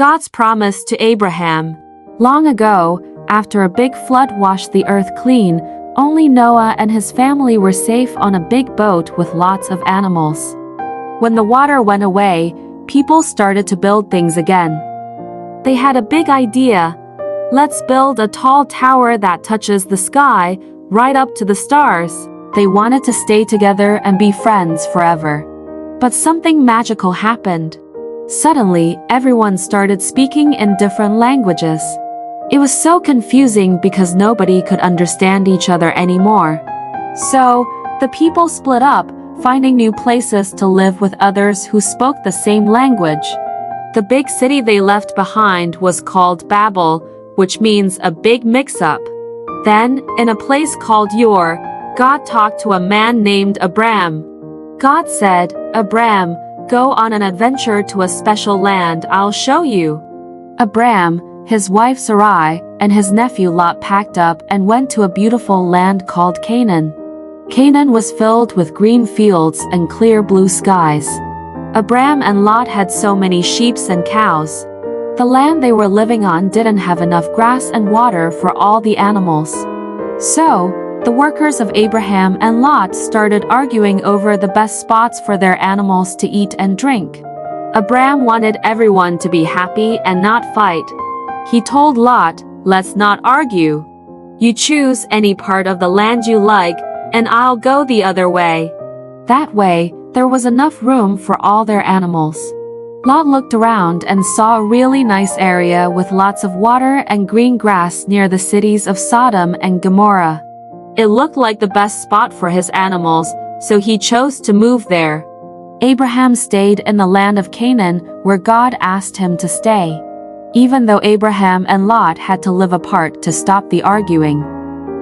God's promise to Abraham. Long ago, after a big flood washed the earth clean, only Noah and his family were safe on a big boat with lots of animals. When the water went away, people started to build things again. They had a big idea. Let's build a tall tower that touches the sky, right up to the stars. They wanted to stay together and be friends forever. But something magical happened. Suddenly, everyone started speaking in different languages. It was so confusing because nobody could understand each other anymore. So, the people split up, finding new places to live with others who spoke the same language. The big city they left behind was called Babel, which means a big mix-up. Then, in a place called Ur, God talked to a man named Abram. God said, "Abram, go on an adventure to a special land I'll show you." Abram, his wife Sarai, and his nephew Lot packed up and went to a beautiful land called Canaan. Canaan was filled with green fields and clear blue skies. Abram and Lot had so many sheep and cows. The land they were living on didn't have enough grass and water for all the animals. So, the workers of Abraham and Lot started arguing over the best spots for their animals to eat and drink. Abram wanted everyone to be happy and not fight. He told Lot, "Let's not argue. You choose any part of the land you like, and I'll go the other way." That way, there was enough room for all their animals. Lot looked around and saw a really nice area with lots of water and green grass near the cities of Sodom and Gomorrah. It looked like the best spot for his animals, so he chose to move there. Abraham stayed in the land of Canaan, where God asked him to stay. Even though Abraham and Lot had to live apart to stop the arguing,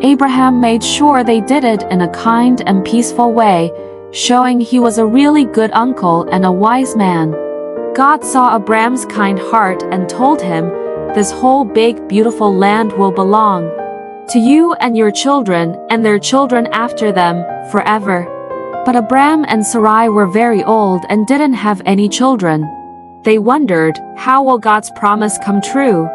Abraham made sure they did it in a kind and peaceful way, showing he was a really good uncle and a wise man. God saw Abram's kind heart and told him, "This whole big, beautiful land will belong to you and your children and their children after them, forever." But Abram and Sarai were very old and didn't have any children. They wondered, how will God's promise come true?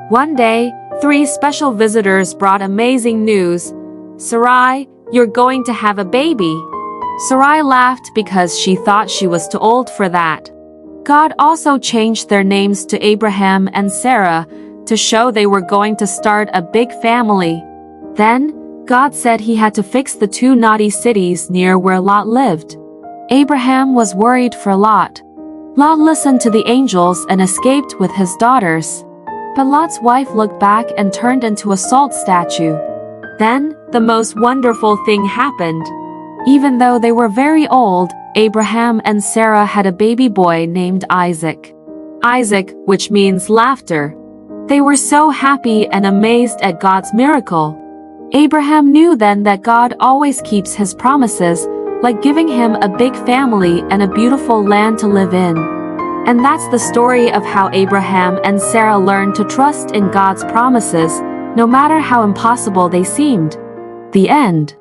One day, 3 special visitors brought amazing news. "Sarai, you're going to have a baby." Sarai laughed because she thought she was too old for that. God also changed their names to Abraham and Sarah to show they were going to start a big family. Then, God said he had to fix the 2 naughty cities near where Lot lived. Abraham was worried for Lot. Lot listened to the angels and escaped with his daughters. But Lot's wife looked back and turned into a salt statue. Then, the most wonderful thing happened. Even though they were very old, Abraham and Sarah had a baby boy named Isaac. Isaac, which means laughter. They were so happy and amazed at God's miracle. Abraham knew then that God always keeps his promises, like giving him a big family and a beautiful land to live in. And that's the story of how Abraham and Sarah learned to trust in God's promises, no matter how impossible they seemed. The end.